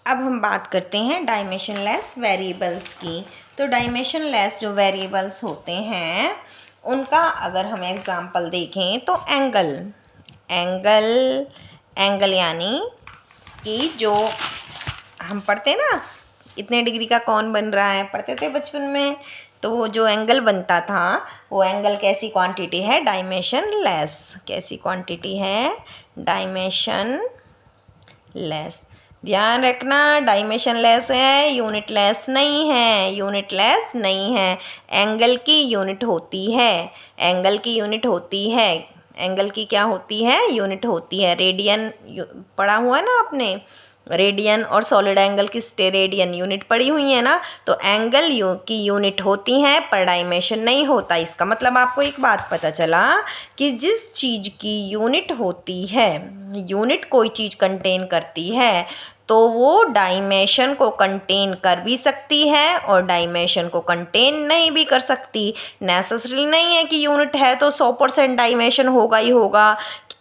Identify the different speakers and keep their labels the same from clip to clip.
Speaker 1: अब हम बात करते हैं डायमेंशनलेस वेरिएबल्स की। तो डायमेंशनलेस जो वेरिएबल्स होते हैं उनका अगर हम एग्जांपल देखें तो एंगल एंगल एंगल यानी कि जो हम पढ़ते हैं ना, इतने डिग्री का कौन बन रहा है, पढ़ते थे बचपन में। तो वो जो एंगल बनता था वो एंगल कैसी क्वांटिटी है? डायमेंशनलेस। कैसी क्वांटिटी है? डायमेंशनलेस। ध्यान रखना, डायमेंशनलेस है, यूनिटलेस नहीं है। यूनिटलेस नहीं है। एंगल की यूनिट होती है। एंगल की यूनिट होती है। एंगल की क्या होती है? यूनिट होती है। रेडियन पढ़ा हुआ है ना आपने, रेडियन और सॉलिड एंगल की स्टेरेडियन यूनिट पड़ी हुई है ना। तो एंगल की यूनिट होती है पर डायमेंशन नहीं होता। इसका मतलब आपको एक बात पता चला कि जिस चीज़ की यूनिट होती है, यूनिट कोई चीज़ कंटेन करती है, तो वो डायमेंशन को कंटेन कर भी सकती है और डायमेंशन को कंटेन नहीं भी कर सकती। नेसेसरी नहीं है कि यूनिट है तो 100% डायमेंशन होगा ही होगा।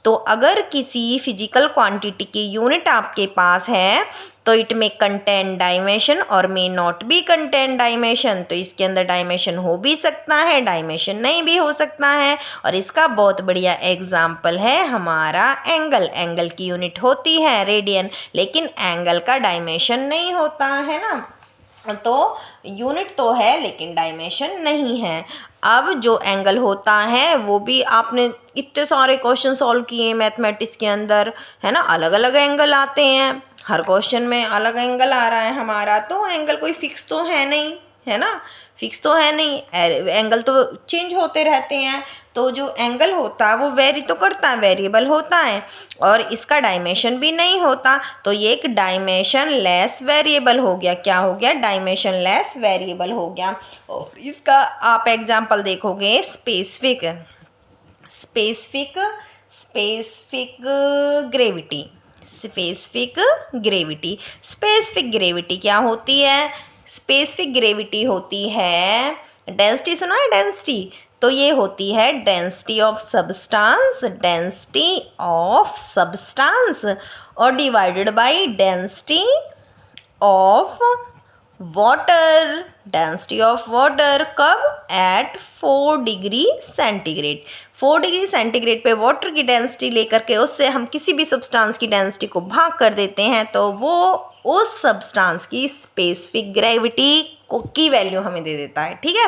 Speaker 1: तो अगर किसी फिजिकल क्वांटिटी की यूनिट आपके पास है तो इट में कंटेन डायमेंशन और may not be contain dimension. तो इसके अंदर डायमेंशन हो भी सकता है, डायमेंशन नहीं भी हो सकता है। और इसका बहुत बढ़िया एग्जाम्पल है हमारा एंगल। एंगल की यूनिट होती है रेडियन, लेकिन एंगल का डायमेंशन नहीं होता है ना। तो यूनिट तो है लेकिन डायमेंशन नहीं है। अब जो एंगल होता है वो भी आपने इतने सारे क्वेश्चन सॉल्व किए मैथमेटिक्स के अंदर, है ना। अलग अलग एंगल आते हैं, हर क्वेश्चन में अलग एंगल आ रहा है हमारा। तो एंगल कोई फिक्स तो है नहीं, है ना, फिक्स तो है नहीं। एंगल तो चेंज होते रहते हैं। तो जो एंगल होता है वो वेरी तो करता है, वेरिएबल होता है, और इसका डायमेंशन भी नहीं होता। तो ये एक डायमेंशन लेस वेरिएबल हो गया। क्या हो गया? डायमेंशन लेस वेरिएबल हो गया। और इसका आप एग्जाम्पल देखोगे specific specific specific gravity. Specific gravity. Specific gravity क्या होती है? स्पेसिफिक ग्रेविटी होती है, डेंसिटी सुना है? डेंसिटी तो ये होती है density of substance, density of substance, और divided by density of water. Density of water कब? Eight 4 degree centigrade. 4 degree centigrade पे वाटर की डेंसिटी लेकर के उससे हम किसी भी सब्सटेंस की डेंसिटी को भाग कर देते हैं तो वो उस सब्सटेंस की स्पेसिफिक ग्रेविटी की वैल्यू हमें दे देता है। ठीक है,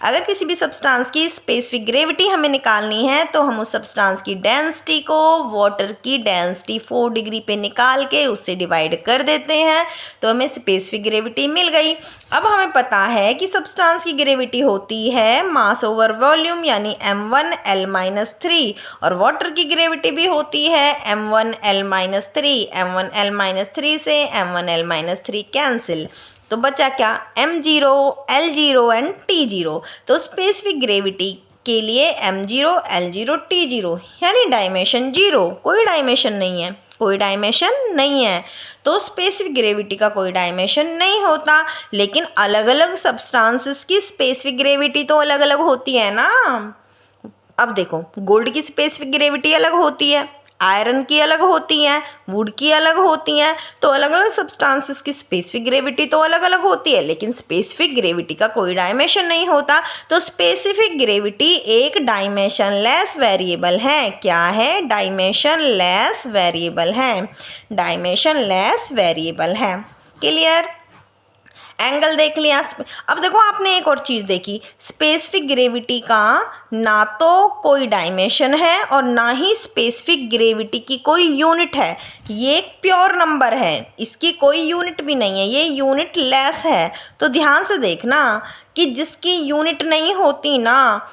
Speaker 1: अगर किसी भी सब्सटेंस की स्पेसिफिक ग्रेविटी हमें निकालनी है तो हम उस सब्सटेंस की डेंसिटी को वाटर की डेंसिटी 4 डिग्री पे निकाल के उससे डिवाइड कर देते हैं तो हमें स्पेसिफिक ग्रेविटी मिल गई। अब हमें पता है कि सब्सटेंस की ग्रेविटी होती है मास ओवर वॉल्यूम यानी m1l-3, और वाटर की ग्रेविटी भी होती है m1l-3। m1l-3 से m1l-3 कैंसिल, तो बचा क्या? m0, l0 and t0। तो स्पेसिफिक ग्रेविटी के लिए m0, l0, t0 यानी डायमेंशन 0, कोई डायमेंशन नहीं है, कोई डायमेंशन नहीं है। तो स्पेसिफिक ग्रेविटी का कोई डायमेंशन नहीं होता। लेकिन अलग अलग सब्सटेंसेस की स्पेसिफिक ग्रेविटी तो अलग अलग होती है ना। अब देखो, गोल्ड की स्पेसिफिक ग्रेविटी अलग होती है, आयरन की अलग होती है, वुड की अलग होती है। तो अलग अलग सब्सटेंसेस की स्पेसिफिक ग्रेविटी तो अलग अलग होती है, लेकिन स्पेसिफिक ग्रेविटी का कोई डायमेंशन नहीं होता। तो स्पेसिफिक ग्रेविटी एक डायमेंशन लेस वेरिएबल है। क्या है? डायमेंशन लेस वेरिएबल है। डायमेंशन लेस वेरिएबल है। क्लियर? एंगल देख लिया। अब देखो, आपने एक और चीज़ देखी, स्पेसिफिक ग्रेविटी का ना तो कोई डायमेंशन है और ना ही स्पेसिफिक ग्रेविटी की कोई यूनिट है। ये एक प्योर नंबर है, इसकी कोई यूनिट भी नहीं है, ये यूनिट लेस है। तो ध्यान से देखना कि जिसकी यूनिट नहीं होती ना,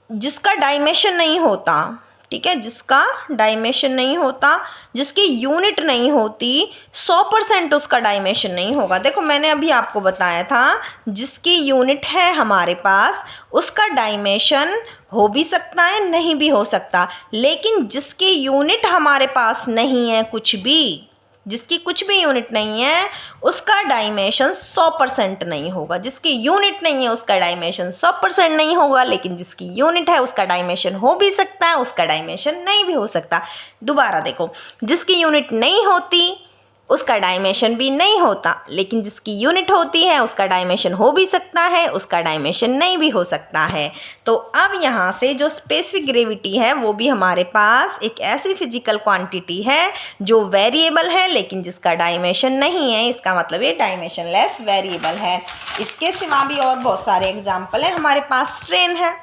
Speaker 1: जिसका डायमेंशन नहीं होता, ठीक है, जिसका डायमेंशन नहीं होता, जिसकी यूनिट नहीं होती, 100% उसका डायमेंशन नहीं होगा। देखो, मैंने अभी आपको बताया था जिसकी यूनिट है हमारे पास उसका डायमेंशन हो भी सकता है, नहीं भी हो सकता। लेकिन जिसकी यूनिट हमारे पास नहीं है, कुछ भी, जिसकी कुछ भी यूनिट नहीं है उसका डायमेंशन 100% नहीं होगा। जिसकी यूनिट नहीं है उसका डायमेंशन 100% नहीं होगा, लेकिन जिसकी यूनिट है उसका डायमेंशन हो भी सकता है, उसका डायमेंशन नहीं भी हो सकता। दोबारा देखो, जिसकी यूनिट नहीं होती उसका डायमेंशन भी नहीं होता, लेकिन जिसकी यूनिट होती है उसका डायमेंशन हो भी सकता है, उसका डायमेंशन नहीं भी हो सकता है। तो अब यहाँ से जो स्पेसिफिक ग्रेविटी है वो भी हमारे पास एक ऐसी फिजिकल क्वांटिटी है जो वेरिएबल है लेकिन जिसका डायमेंशन नहीं है, इसका मतलब ये डायमेंशनलेस वेरिएबल है। इसके सिवा भी और बहुत सारे एग्जाम्पल हैं हमारे पास। स्ट्रेन है,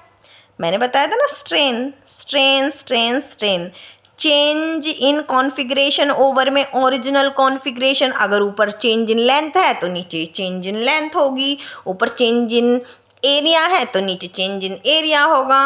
Speaker 1: मैंने बताया था ना, strain strain strain strain. Change in configuration over में ओरिजिनल कॉन्फ़िगरेशन, अगर ऊपर चेंज इन लेंथ है तो नीचे चेंज इन लेंथ होगी, ऊपर चेंज इन एरिया है तो नीचे चेंज इन एरिया होगा,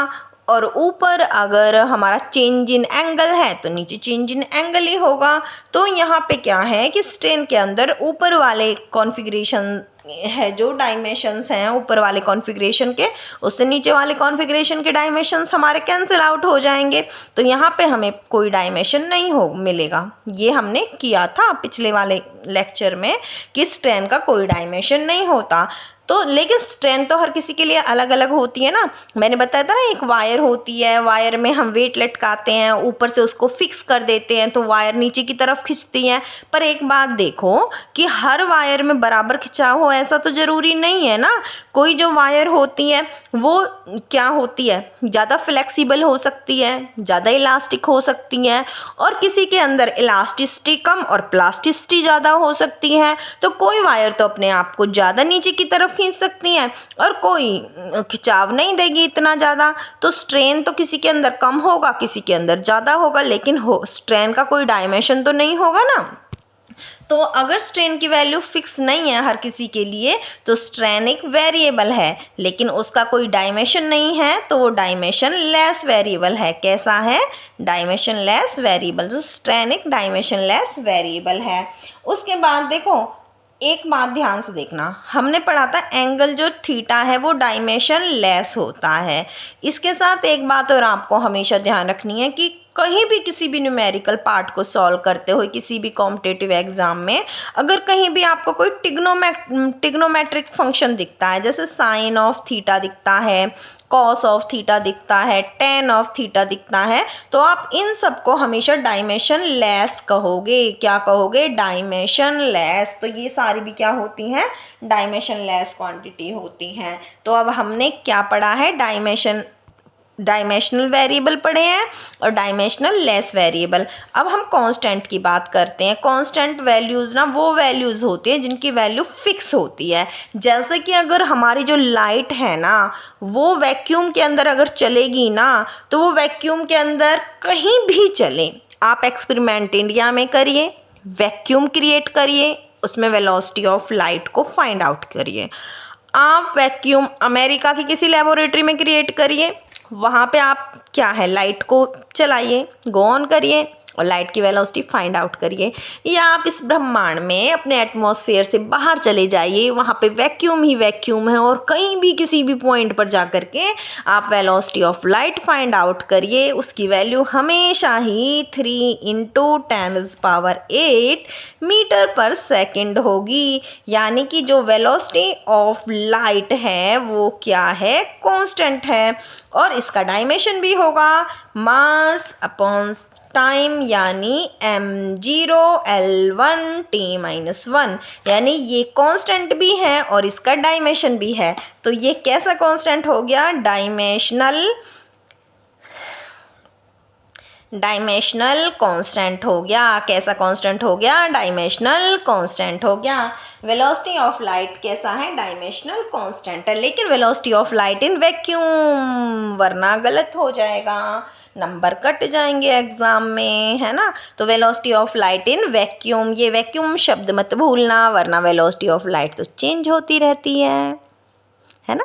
Speaker 1: और ऊपर अगर हमारा चेंज इन एंगल है तो नीचे चेंज इन एंगल ही होगा। तो यहाँ पे क्या है कि स्ट्रेन के अंदर ऊपर वाले कॉन्फ़िगरेशन है, जो डायमेंशंस हैं ऊपर वाले कॉन्फ़िगरेशन के, उससे नीचे वाले कॉन्फ़िगरेशन के डायमेंशंस हमारे कैंसिल आउट हो जाएंगे। तो यहाँ पे हमें कोई डायमेंशन नहीं हो मिलेगा। ये हमने किया था पिछले वाले लेक्चर में कि स्ट्रेन का कोई डायमेंशन नहीं होता। तो लेकिन स्ट्रेन तो हर किसी के लिए अलग अलग होती है ना। मैंने बताया था ना, एक वायर होती है, वायर में हम वेट लटकाते हैं, ऊपर से उसको फिक्स कर देते हैं तो वायर नीचे की तरफ खिंचती है। पर एक बात देखो कि हर वायर में बराबर खिंचाव हो ऐसा तो ज़रूरी नहीं है ना। कोई जो वायर होती है वो क्या होती है, ज़्यादा फ्लेक्सिबल हो सकती है, ज़्यादा इलास्टिक हो सकती है, और किसी के अंदर इलास्टिसिटी कम और प्लास्टिसिटी ज़्यादा हो सकती है। तो कोई वायर तो अपने आप को ज़्यादा नीचे की तरफ खींच सकती हैं और कोई खिंचाव नहीं देगी इतना ज़्यादा। तो स्ट्रेन तो किसी के अंदर कम होगा, किसी के अंदर ज़्यादा होगा, लेकिन स्ट्रेन का कोई डायमेंशन तो नहीं होगा ना। तो अगर स्ट्रेन की वैल्यू फिक्स नहीं है हर किसी के लिए तो स्ट्रेन एक वेरिएबल है, लेकिन उसका कोई डायमेंशन नहीं है तो वो डायमेंशन लेस वेरिएबल है। कैसा है? Dimension less variable. तो स्ट्रेन एक डायमेंशन लेस वेरिएबल है। उसके बाद देखो, एक बात ध्यान से देखना, हमने पढ़ा था एंगल जो थीटा है वो डायमेंशन लेस होता है। इसके साथ एक बात और आपको हमेशा ध्यान रखनी है कि कहीं भी किसी भी न्यूमेरिकल पार्ट को सॉल्व करते हुए किसी भी कॉम्पिटिटिव एग्जाम में अगर कहीं भी आपको कोई टिग्नोमेट्रिक फंक्शन दिखता है, जैसे साइन ऑफ थीटा दिखता है, कॉस ऑफ थीटा दिखता है, टेन ऑफ थीटा दिखता है, तो आप इन सबको हमेशा डायमेंशन लेस कहोगे। क्या कहोगे? Dimension less. तो ये सारी भी क्या होती हैं? डायमेंशन लेस क्वांटिटी होती हैं। तो अब हमने क्या पढ़ा है? डायमेंशनल वेरिएबल पढ़े हैं और डायमेंशनल लेस वेरिएबल। अब हम कांस्टेंट की बात करते हैं। कांस्टेंट वैल्यूज़ ना वो वैल्यूज़ होती हैं जिनकी वैल्यू फिक्स होती है। जैसे कि अगर हमारी जो लाइट है ना वो वैक्यूम के अंदर अगर चलेगी ना तो वो वैक्यूम के अंदर कहीं भी चले, आप एक्सपेरिमेंट इंडिया में करिए, वैक्यूम क्रिएट करिए, उसमें वेलोसिटी ऑफ लाइट को फाइंड आउट करिए। आप वैक्यूम अमेरिका की किसी लेबोरेटरी में क्रिएट करिए, वहाँ पे आप क्या है, लाइट को चलाइए, गो ऑन करिए और लाइट की वेलोसिटी फाइंड आउट करिए। या आप इस ब्रह्मांड में अपने एटमॉस्फेयर से बाहर चले जाइए, वहाँ पे वैक्यूम ही वैक्यूम है और कहीं भी किसी भी पॉइंट पर जा कर के आप velocity of light find out करिए। उसकी वैल्यू हमेशा ही 3 × 10⁸ मीटर पर सेकेंड होगी। यानी कि जो वेलोसिटी ऑफ लाइट है वो क्या है? कांस्टेंट है। और इसका डायमेंशन भी होगा मास अपॉन टाइम, यानी m0 L1 t-1, यानी ये कांस्टेंट भी है और इसका डायमेंशन भी है। तो ये कैसा कांस्टेंट हो गया? डायमेंशनल कांस्टेंट हो गया। कैसा कांस्टेंट हो गया? डायमेंशनल कांस्टेंट हो गया। वेलोसिटी ऑफ लाइट कैसा है? डायमेंशनल कांस्टेंट है। लेकिन velocity of light in vacuum, वरना गलत हो जाएगा, नंबर कट जाएंगे एग्जाम में, है ना। तो velocity of light in vacuum, ये वैक्यूम शब्द मत भूलना, वरना वेलोसिटी ऑफ लाइट तो चेंज होती रहती है ना,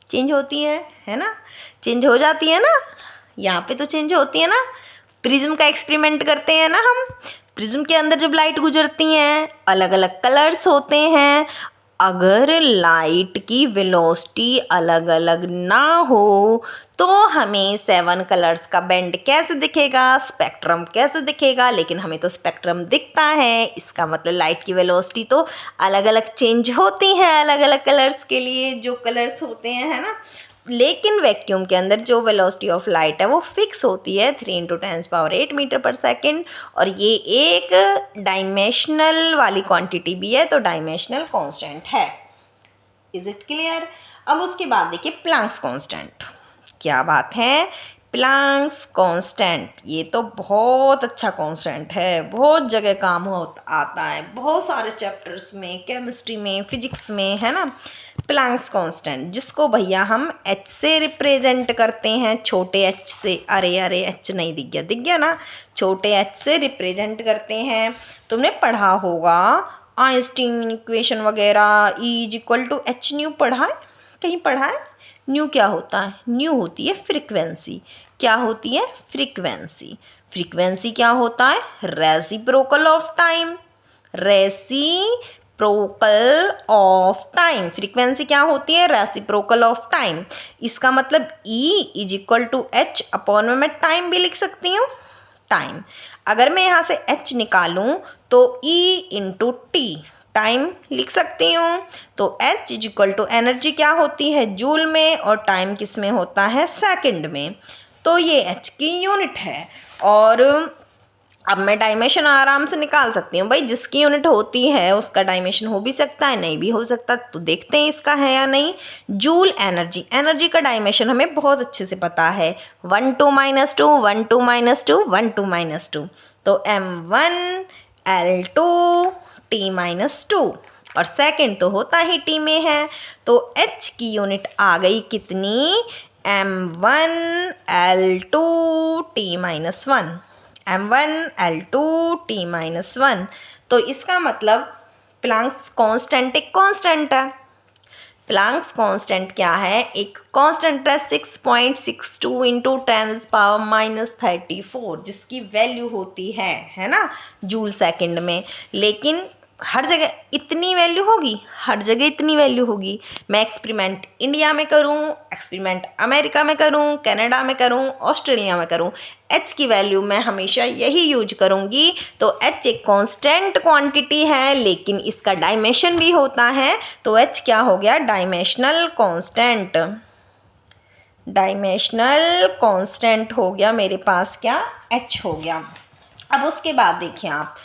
Speaker 1: चेंज होती है ना, चेंज हो जाती है ना, यहाँ पे तो चेंज होती है ना। प्रिज्म का एक्सपेरिमेंट करते हैं ना हम, प्रिज्म के अंदर जब लाइट गुजरती हैं अलग अलग कलर्स होते हैं। अगर लाइट की वेलोसिटी अलग अलग ना हो तो हमें 7 कलर्स का बैंड कैसे दिखेगा, स्पेक्ट्रम कैसे दिखेगा? लेकिन हमें तो स्पेक्ट्रम दिखता है। इसका मतलब लाइट की वेलोसिटी तो अलग अलग चेंज होती है अलग अलग कलर्स के लिए, जो कलर्स होते हैं, है ना। लेकिन वैक्यूम के अंदर जो वेलोसिटी ऑफ लाइट है वो फिक्स होती है 3 × 10⁸ मीटर पर सेकेंड, और ये एक डायमेंशनल वाली क्वांटिटी भी है, तो डायमेंशनल कांस्टेंट है। Is it clear? अब उसके बाद देखिए प्लैंक्स कांस्टेंट, क्या बात है, प्लैंक्स कांस्टेंट, ये तो बहुत अच्छा कांस्टेंट है, बहुत जगह काम आता है, बहुत सारे चैप्टर्स में, केमिस्ट्री में, फिजिक्स में, है ना। प्लैंक्स कांस्टेंट जिसको भैया हम एच से रिप्रेजेंट करते हैं, छोटे एच से, अरे एच नहीं दिख गया ना, छोटे एच से रिप्रेजेंट करते हैं। तुमने पढ़ा होगा आइंस्टीन इक्वेशन वगैरह, E=H पढ़ा है, कहीं पढ़ा है? न्यू क्या होता है? न्यू होती है फ्रीक्वेंसी। क्या होती है? फ्रीक्वेंसी। फ्रीक्वेंसी क्या होता है? Reciprocal of time. Reciprocal of time, frequency क्या होती है? Reciprocal of time. इसका मतलब E=H में मैं टाइम भी लिख सकती हूँ, टाइम। अगर मैं यहाँ से H निकालूं तो E×T टाइम लिख सकती हूँ। तो H एनर्जी क्या होती है? जूल में, और टाइम किस में होता है? सेकंड में। तो ये H की यूनिट है। और अब मैं डायमेंशन आराम से निकाल सकती हूँ भाई, जिसकी यूनिट होती है उसका डायमेंशन हो भी सकता है, नहीं भी हो सकता, तो देखते हैं इसका है या नहीं। जूल एनर्जी, एनर्जी का डायमेंशन हमें बहुत अच्छे से पता है, 1 2 -2 1 2 -2 1 2 -2, तो m1 l2 t-2, और सेकंड तो होता ही टी में है, तो h की यूनिट आ गई कितनी? m1 l2 t-1, m1 l2 t-1। तो इसका मतलब प्लैंक्स कांस्टेंट एक कांस्टेंट है। प्लैंक्स कांस्टेंट क्या है? एक कांस्टेंट है 6.62 × 10⁻⁻34, जिसकी वैल्यू होती है ना, जूल सेकंड में। लेकिन हर जगह इतनी वैल्यू होगी? हर जगह इतनी वैल्यू होगी? मैं एक्सपेरिमेंट इंडिया में करूं, एक्सपेरिमेंट अमेरिका में करूं, कनाडा में करूं, ऑस्ट्रेलिया में करूं, H की वैल्यू मैं हमेशा यही यूज करूंगी। तो H एक कांस्टेंट क्वांटिटी है, लेकिन इसका डायमेंशन भी होता है, तो H क्या हो गया? Dimensional constant. डायमेंशनल कांस्टेंट हो गया मेरे पास, क्या? H हो गया। अब उसके बाद देखिए आप,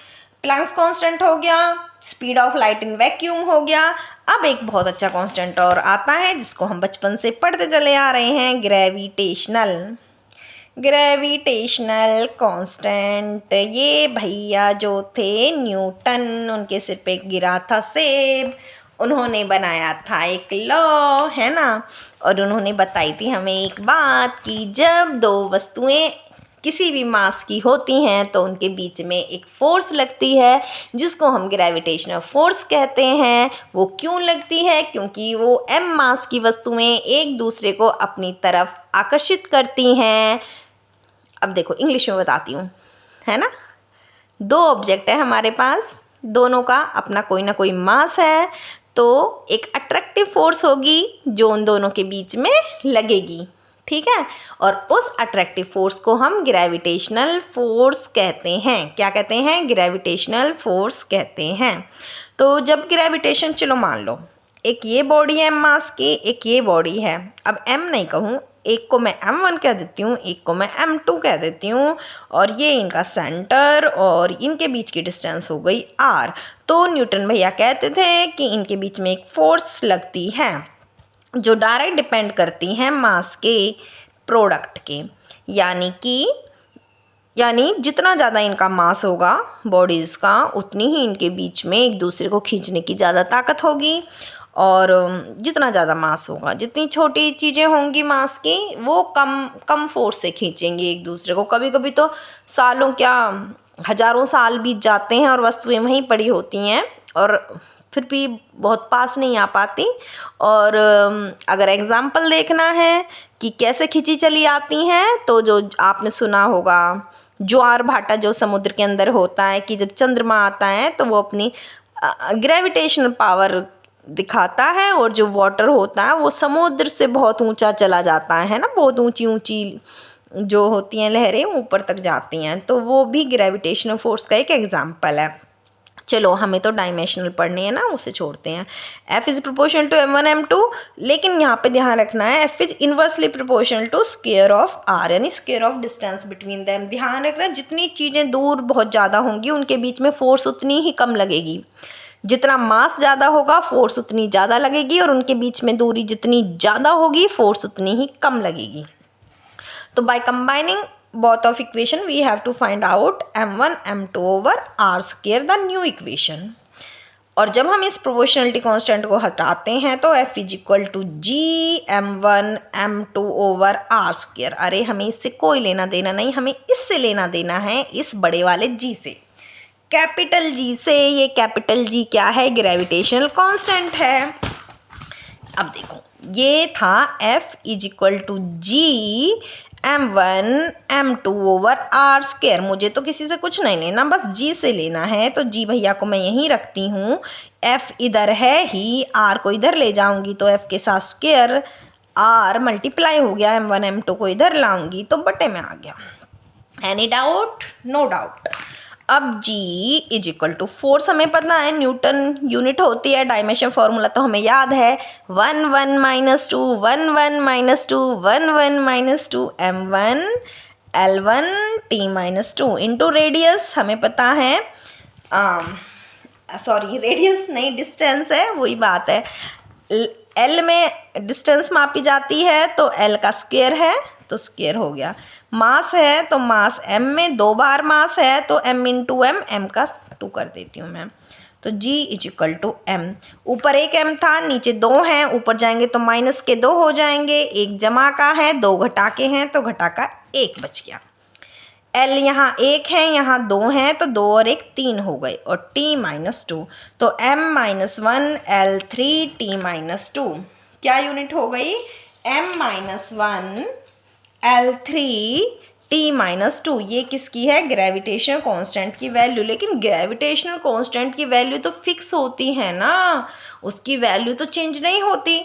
Speaker 1: प्लैंक्स कांस्टेंट हो गया, speed of light in vacuum हो गया। अब एक बहुत अच्छा कांस्टेंट और आता है जिसको हम बचपन से पढ़ते चले आ रहे हैं, ग्रेविटेशनल। ग्रेविटेशनल कांस्टेंट, ये भैया जो थे न्यूटन, उनके सिर पे गिरा था सेब, उन्होंने बनाया था एक लॉ, है ना, और उन्होंने बताई थी हमें एक बात कि जब दो वस्तुएं किसी भी मास की होती हैं तो उनके बीच में एक फोर्स लगती है जिसको हम ग्रेविटेशनल फोर्स कहते हैं। वो क्यों लगती है? क्योंकि वो m मास की वस्तुएं एक दूसरे को अपनी तरफ आकर्षित करती हैं। अब देखो इंग्लिश में बताती हूँ, है ना। दो ऑब्जेक्ट है हमारे पास, दोनों का अपना कोई ना कोई मास है, तो एक अट्रैक्टिव फोर्स होगी जो उन दोनों के बीच में लगेगी, ठीक है। और उस अट्रैक्टिव फोर्स को हम ग्रेविटेशनल फोर्स कहते हैं। क्या कहते हैं? ग्रेविटेशनल फोर्स कहते हैं। तो जब ग्रेविटेशन, चलो मान लो एक ये बॉडी है m मास की, एक ये बॉडी है, अब m नहीं कहूँ, एक को मैं m1 कह देती हूँ, एक को मैं m2 कह देती हूँ, और ये इनका सेंटर और इनके बीच की डिस्टेंस हो गई r। तो न्यूटन भैया कहते थे कि इनके बीच में एक फोर्स लगती है जो डायरेक्ट डिपेंड करती हैं मास के प्रोडक्ट के, यानी जितना ज़्यादा इनका मास होगा बॉडीज़ का, उतनी ही इनके बीच में एक दूसरे को खींचने की ज़्यादा ताकत होगी, और जितना ज़्यादा मास होगा, जितनी छोटी चीज़ें होंगी मास की, वो कम फोर्स से खींचेंगी एक दूसरे को। कभी कभी तो सालों क्या हज़ारों साल बीत जाते हैं और वस्तुएं वहीं पड़ी होती हैं और फिर भी बहुत पास नहीं आ पाती। और अगर एग्जाम्पल देखना है कि कैसे खींची चली आती हैं, तो जो आपने सुना होगा ज्वार भाटा जो समुद्र के अंदर होता है, कि जब चंद्रमा आता है तो वो अपनी ग्रेविटेशनल पावर दिखाता है, और जो वाटर होता है वो समुद्र से बहुत ऊंचा चला जाता है ना, बहुत ऊंची ऊंची जो होती हैं लहरें ऊपर तक जाती हैं, तो वो भी ग्रेविटेशनल फोर्स का एक एग्जाम्पल है। चलो हमें तो डायमेंशनल पढ़ने हैं ना, उसे छोड़ते हैं। f is proportional to m1 m2, लेकिन यहाँ पे ध्यान रखना है f is inversely proportional to square of r, यानी square of distance between them. ध्यान रखना जितनी चीज़ें दूर बहुत ज़्यादा होंगी उनके बीच में फोर्स उतनी ही कम लगेगी, जितना मास ज़्यादा होगा फोर्स उतनी ज़्यादा लगेगी, और उनके बीच में दूरी जितनी ज़्यादा होगी फोर्स उतनी ही कम लगेगी। तो by combining both of equation we have to find out m1 m2 over r square, the new equation। और जब हम इस प्रोपोर्शनलिटी कांस्टेंट को हटाते हैं तो f is equal to G m1 m2 over r square. अरे हमें इससे कोई लेना देना नहीं, हमें इससे लेना देना है, इस बड़े वाले g से, कैपिटल G से। ये कैपिटल G क्या है? ग्रेविटेशनल कांस्टेंट है। अब देखो ये था f is equal to G m1 m2 over r square. मुझे तो किसी से कुछ नहीं लेना, बस g से लेना है। तो g भैया को मैं यहीं रखती हूँ, f इधर है ही, r को इधर ले जाऊंगी तो f के साथ स्क्वायर, r मल्टीप्लाई हो गया, m1 m2 को इधर लाऊंगी तो बटे में आ गया। Any doubt? No doubt. अब g is equal to force हमें पता है, न्यूटन यूनिट होती है, डायमेंशन फॉर्मूला तो हमें याद है, 1 1 minus 2 1 1 minus 2 1 1 minus 2 m1 L1 t minus 2 into radius हमें पता है, सॉरी रेडियस नहीं डिस्टेंस है, वही बात है, L में डिस्टेंस मापी जाती है तो L का स्क्वायर है तो स्क्वायर हो गया। मास है तो मास m में 2 बार मास है तो m इंटू m का 2 कर देती हूँ मैं। तो g is equal to m, ऊपर एक m था नीचे 2 हैं, ऊपर जाएंगे तो माइनस के 2 हो जाएंगे, एक जमा का है 2 घटा के हैं तो घटा का 1 बच गया। L यहाँ 1 है यहाँ 2 हैं तो 2 और 1 3 हो गए, और t माइनस 2, तो m minus 1 L3 t minus 2 क्या यूनिट हो गई? m minus 1 L3 t minus 2। ये किसकी है? ग्रेविटेशनल कांस्टेंट की वैल्यू। लेकिन ग्रेविटेशनल कांस्टेंट की वैल्यू तो फिक्स होती है ना, उसकी वैल्यू तो चेंज नहीं होती।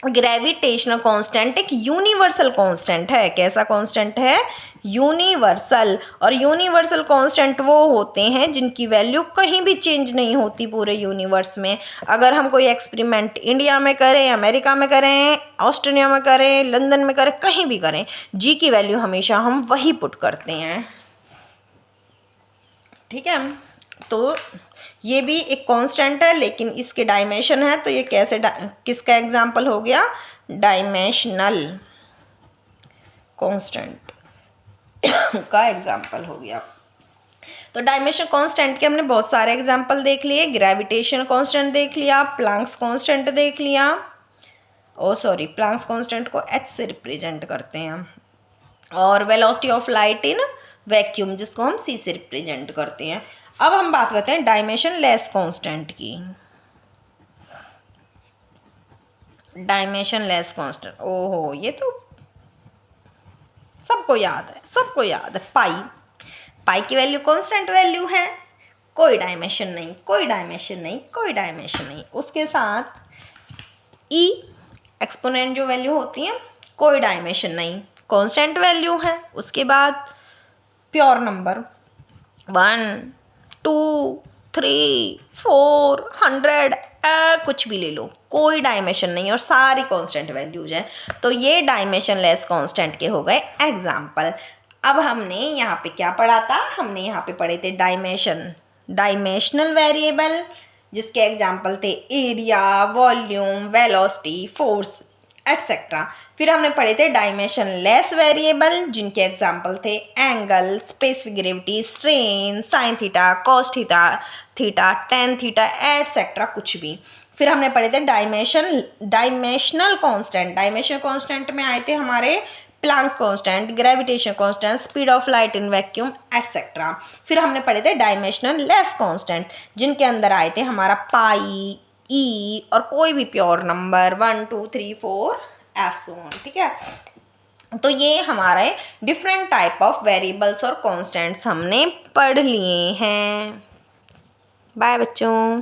Speaker 1: ग्रेविटेशनल कांस्टेंट एक यूनिवर्सल कांस्टेंट है। कैसा कांस्टेंट है? यूनिवर्सल। और यूनिवर्सल कांस्टेंट वो होते हैं जिनकी वैल्यू कहीं भी चेंज नहीं होती पूरे यूनिवर्स में। अगर हम कोई एक्सपेरिमेंट इंडिया में करें, अमेरिका में करें, ऑस्ट्रेलिया में करें, लंदन में करें, कहीं भी करें, जी की वैल्यू हमेशा हम वही पुट करते हैं। ठीक है, तो ये भी एक कांस्टेंट है लेकिन इसके डायमेंशन है, तो ये कैसे किसका एग्जाम्पल हो गया? डायमेंशनल कांस्टेंट का एग्जाम्पल हो गया। तो डायमेंशन कांस्टेंट के हमने बहुत सारे एग्जाम्पल देख लिए। ग्रेविटेशनल कांस्टेंट देख लिया, प्लैंक्स कांस्टेंट देख लिया, ओ सॉरी प्लैंक्स कांस्टेंट को h से रिप्रेजेंट करते हैं, और velocity of light in vacuum जिसको हम c से रिप्रेजेंट करते हैं। अब हम बात करते हैं डायमेंशन लेस कांस्टेंट की। डायमेंशन लेस कांस्टेंट, ओहो ये तो सबको याद है, सबको याद है। पाई की वैल्यू कांस्टेंट वैल्यू है, कोई डायमेंशन नहीं, कोई डायमेंशन नहीं, कोई डायमेंशन नहीं। उसके साथ ई एक्सपोनेंट जो वैल्यू होती है कोई डायमेंशन नहीं, कांस्टेंट वैल्यू है। उसके बाद प्योर नंबर 1 2 3 4 100 कुछ भी ले लो, कोई डायमेंशन नहीं और सारी कांस्टेंट वैल्यूज हैं। तो ये डायमेंशन लेस कांस्टेंट के हो गए एग्जाम्पल। अब हमने यहाँ पे क्या पढ़ा था? हमने यहाँ पे पढ़े थे डायमेंशनल वेरिएबल, जिसके एग्जाम्पल थे area, volume, velocity, force etcetera. फिर हमने पढ़े थे डायमेंशन लेस वेरिएबल, जिनके एग्जाम्पल थे angle, specific gravity, strain, sine theta, cos theta, tan theta etcetera कुछ भी। फिर हमने पढ़े थे डायमेंशनल कांस्टेंट। डायमेंशनल कांस्टेंट में आए थे हमारे Planck's constant, gravitation constant, speed of light in vacuum etcetera. फिर हमने पढ़े थे डायमेंशनल लेस कांस्टेंट, जिनके अंदर आए थे हमारा पाई, ई और कोई भी प्योर नंबर 1 2 3 4 ऐसो। ठीक है, तो ये हमारे डिफरेंट टाइप ऑफ वेरिएबल्स और कांस्टेंट्स हमने पढ़ लिए हैं। बाय बच्चों।